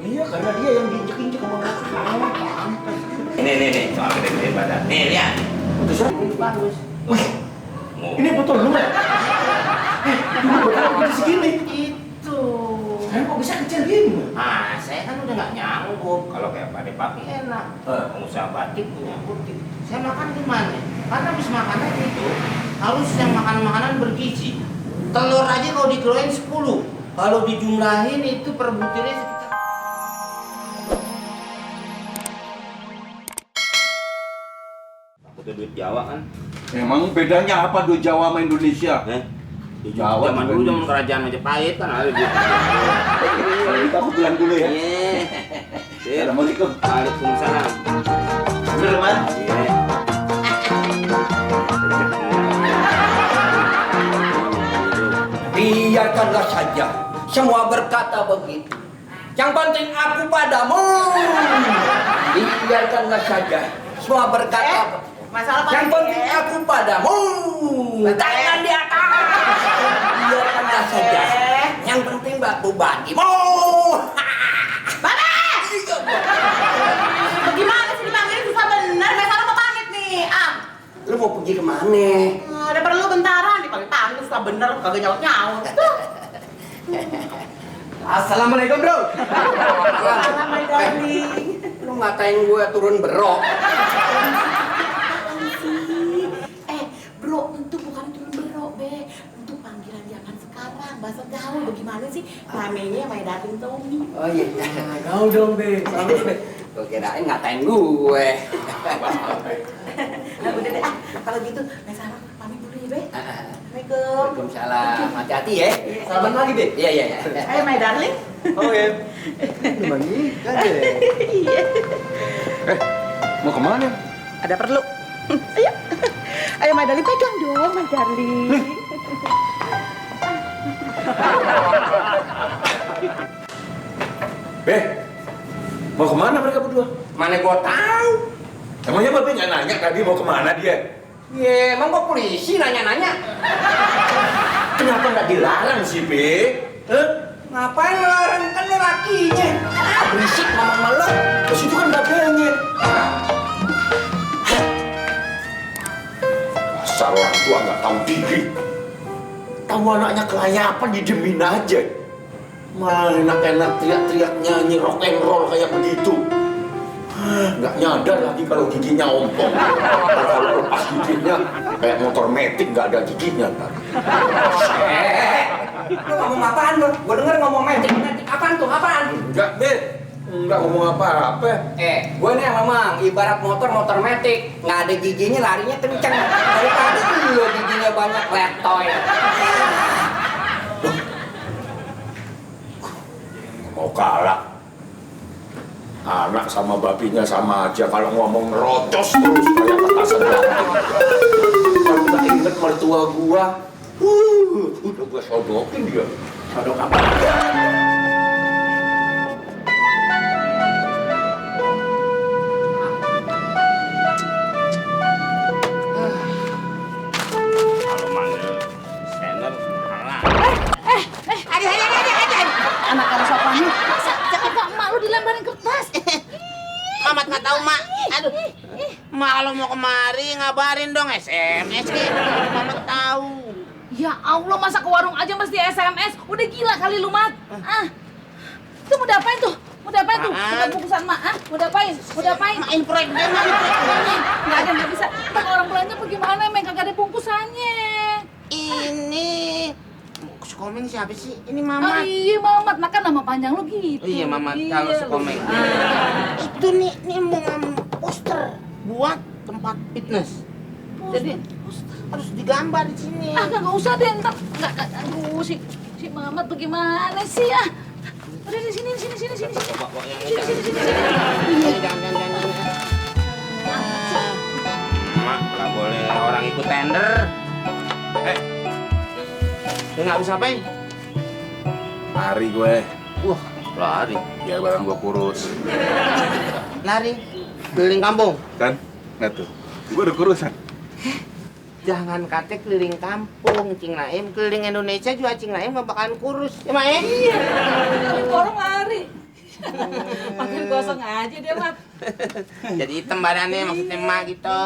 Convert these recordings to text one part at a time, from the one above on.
Iya, karena dia yang diinjek-injek sama pantas. Nih, soal gede-gede badan. Nih, lihat. Putus ini bagus. Wih, ini botol lu ya? Ini botol gede segini. Itu. Saya kok bisa kecil gini? Ah, saya kan udah nggak nyanggup. Kalau kayak Pak Papi enak. Pengusaha batik punya butik. Saya makan gimana? Karena habis makanan itu harus yang makan makanan bergizi. Telur aja kalau dikeluarin 10. Kalau dijumlahin itu per butirnya sekitar. Aku tuh duit Jawa kan. Emang bedanya apa duit Jawa sama Indonesia? Di Jawa zaman juga dulu nih. zaman kerajaan Majapahit kan ada duit. Kalau kita aku bilang dulu ya. Iya. Assalamualaikum. Waalaikumsalam. Bener, Man? Iya. Biarkanlah saja. Semua berkata begitu. Yang penting aku padamu. Biarkanlah saja. Semua berkata. Masalah Yang penting aku padamu. Tangan di atas. Biarkanlah saja. Yang penting baku bagimu. Bagaimana sih dipanggilin susah bener? Masalah mau pamit nih. Lu mau pergi kemana? Ada perlu bentaran dipanggil susah bener kagak nyaut-nyaut. Assalamualaikum bro. Salam my darling. Lu ngatain gue turun berok. Bro, itu bukan turun berok, Be. Untuk panggilan zaman sekarang, bahasa gaul bagaimana sih? Namanya my darling Tommy. Oh iya, gaul dong be. Selamat be. Gue kirain ngatain gue. Nah, udah deh, kalau gitu, Masalah pamit dulu ya, Be. Assalamualaikum. Waalaikumsalam. Hati-hati ya. Selamat pagi be. Iya. Ayo, my darling. Oke. Memang ikan deh. Iya. Mau kemana? Ada perlu. Ayo. Ayo, my darling, pegang dong, my darling. Be, mau kemana mereka berdua? Mana gue tahu. Emangnya Babe nggak nanya tadi mau kemana dia? Ya, emang gue polisi nanya-nanya. Kenapa nggak dilarang sih, Be? Ngapain ngelarang kan lo lakinya? Berisik ngomong malu. Terus itu kan babenya. Dasar orang tua nggak tahu diri. Tahu anaknya kelayapan didemin aja. Malah enak-enak teriak-teriak nyanyi rock and roll kayak begitu. Nggak nyadar lagi kalau giginya ompong. Kalau lepas giginya kayak motor metik nggak ada giginya ntar. Lo ngomong apaan lo? Gue denger ngomong metik apaan tuh? Apaan? Enggak, Be. Enggak ngomong apa-apa. Gue nih memang ibarat motor metik, nggak ada giginya larinya kenceng. Daripada lo giginya banyak letoy. Mau kalah. Anak sama babinya sama aja, kalau ngomong ngerocos terus kayak petasan batu. Kalau nggak inget mertua gua, udah gua sodokin dia. Sodok apa? Kalau manggil senior kalah. Anak harus apaan? Jangan Pak, emak lu dilemparin kertas. Mamat nggak tahu, Mak. Aduh. Mak kalau mau kemari ngabarin dong SMS nih. Mamat tahu. Ya Allah, masa ke warung aja mesti SMS? Udah gila kali lu, Mat. Itu mau diapain tuh? Mau diapain tuh? Bukan bungkusan, Mak. Mau diapain? Mau diapain? Mak imprek dia, Mak imprek. Nggak bisa. Ntar orang belanja bagaimana, Meng? Kagak ada bungkusannya. Ini Sukomeng siapa sih? Ini Oh Mamat. iya, Mamat. Nah kan nama panjang lu gitu. Iya, Mamat kalau Sukomeng. Itu nih mau ngambil poster buat tempat fitness. Jadi harus digambar di sini. Kagak usah deh, ntar. Nggak, aduh, si Mamat bagaimana sih, Udah di sini. Bawa yang Sini. jangan. Mak, nggak boleh orang ikut tender. Lu nggak bisa apain? Lari gue. Wah, lari. Ya barang gua kurus. Lari keliling kampung. Kan? Nggak tuh. Gua udah kurusan. Jangan kate keliling kampung, Cing Naim. Keliling Indonesia juga Cing Naim nggak bakalan kurus. Ya, Mak? Iya, orang lari. Makin kosong aja dia, Mat. Jadi hitam badannya maksudnya emak gitu.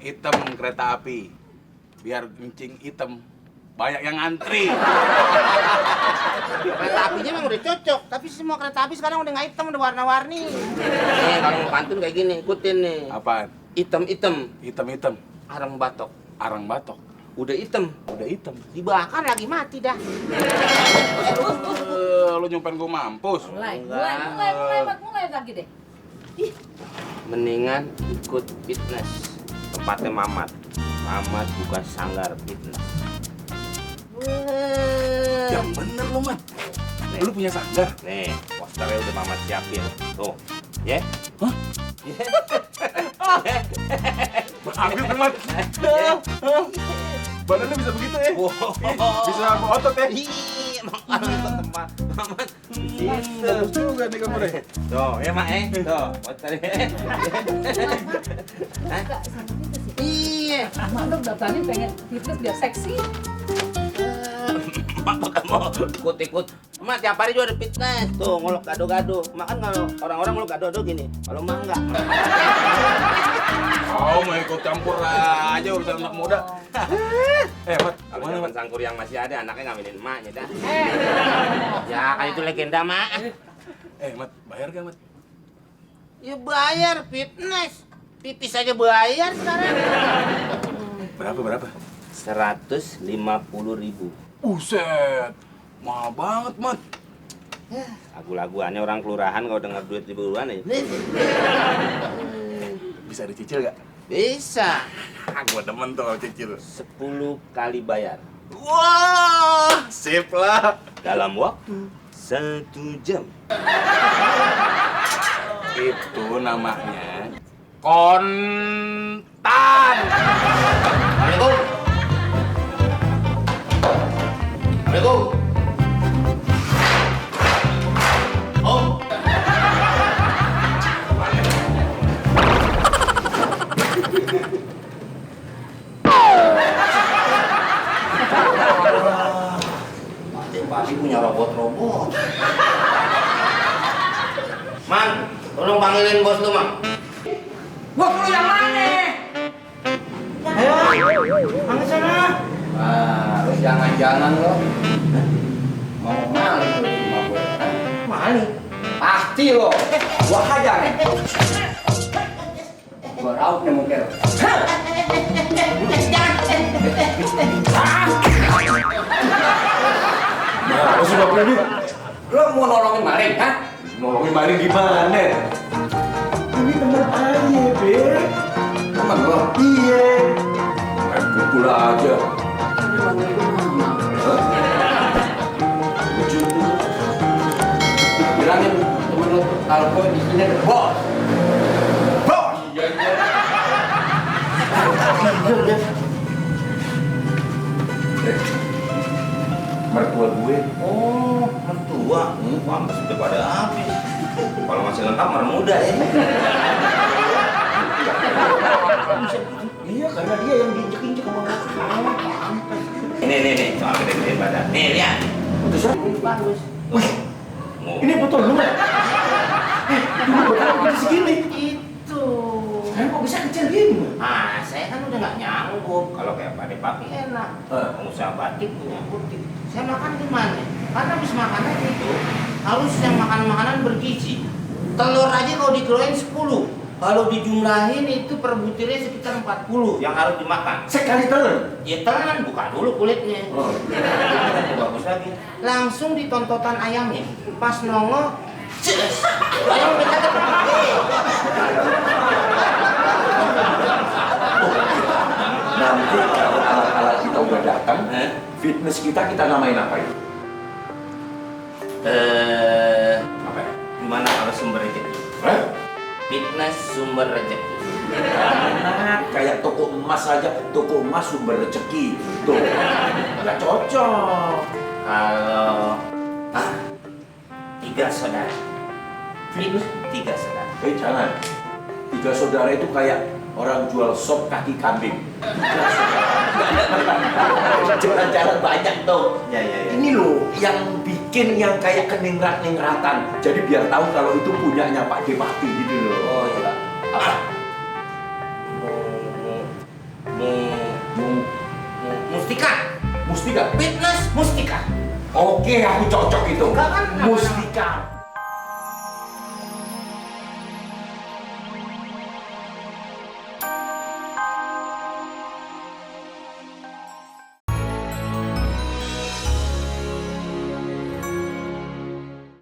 Hitam kereta api. Biar kencing hitam. Banyak yang antri. Kereta apinya memang udah cocok, tapi semua kereta api sekarang udah nggak hitam, udah warna-warni. Nih kalau mau pantun kayak gini, ikutin nih. Apaan? Hitam. Hitam. Arang batok. Arang batok. Udah hitam. Dibakar lagi mati dah. Lu nyumpain gua mampus. Mulai, Mat, mulai lagi deh. Ih, Mendingan ikut fitness. Tempatnya Mamat. Mamat bukan sanggar fitness. Yang bener lu, Mat. Lu punya sanggar? Nih, posternya udah Mamat siapin. Tuh, ya. Hah? Ambil tuh, Mat. Badannya bisa begitu ya? Bisa otot ya? Emang orang itu tempat Mamat. Bagus juga nih kamu deh. Tuh, ya Mak, tuh, posternya. enggak sama fitness ya. Iya. Mak udah daftarin pengen fitness biar seksi. Mak bakal mau ikut-ikut. Mak tiap hari juga ada fitness. Tuh, ngolok gado-gado. Mak kan kalau orang-orang ngolok gado-gado gini. Kalau Mak enggak. Oh, mau ikut campur aja urusan anak muda. Mat, Kalau mana, zaman Mat? sangkur yang masih ada, anaknya ngawinin emaknya dah. Ya, kan itu legenda, Mak. Mat, bayar gak, Mat? Ya bayar fitness. Pipis aja bayar sekarang. Berapa? 150.000. Buset, mahal banget, Mat. Lagu-laguannya orang kelurahan kalau dengar duit ribuan aja. Bisa dicicil gak? Bisa. Gua demen tuh kalau cicil. 10 kali bayar. Wah, sip lah. Dalam waktu 1 jam. Itu namanya kontan. Assalamualaikum. Assalamualaikum. Om. Pasti punya robot-robot. Man, tolong panggilin bos lu, Mang. Bos lu yang mana? Ayo, panggil sana. Lu jangan-jangan lo mau maling lu di rumah gue. Maling. Pasti lo. Gua hajar. Gua raut nih mungkin. Nah, sudah berani. Lo mau nolongin maling, ha? Nolongin maling gimana? Ini teman aja, Be. Temen lo? Iya. Main pukul aja. Hah? Lucu tuh. Bilangin temen lo kalau gue di sini ada bos. Bos! Iya. Mertua gue. Oh, mertua. Pantes udah pada habis. Kalau masih lengkap merah muda ya. Iya, karena dia yang diinjek-injek sama gue. Nih, soal gede-gedein badan. Nih, lihat. Putusan? Bagus. Wih, ini betul lu, Mat. Ini betul begini segini. Itu. Kok bisa kecil gini? Ah, saya kan udah nggak nyanggup. Kalau kayak Pak Papi enak. Pengusaha batik punya butik. Saya makan di mana? Karena habis makanan itu harus yang makanan-makanan bergizi. Telur aja kalau dikeluarin 10. Kalau dijumlahin itu per butirnya sekitar 40 yang harus dimakan. Sekali telan. Ya telan, buka dulu kulitnya. Oh. Bagus lagi. Langsung ditontotan ayamnya. Pas nongol, ces. Ayam kita Nanti kalau alat-alat kita udah datang, fitness kita namain apa itu? Apa ya? gimana kalau sumber rezeki? Hah? Fitness sumber rezeki. Nah, kayak toko emas aja, toko emas sumber rezeki. Tuh, nggak cocok. Kalau 3 saudara. Fitness 3 saudara. Jangan. 3 saudara itu kayak orang jual sop kaki kambing. Jalan-jalan banyak tuh. Ya. Ini loh yang bikin bikin yang kayak keningrat-ningratan. Jadi biar tahu kalau itu punyanya Pak Depati gitu loh. Oh iya. Apa? Mustika. Mustika. Fitness Mustika. Oke, aku cocok itu. Enggak kan nama-nama. Mustika.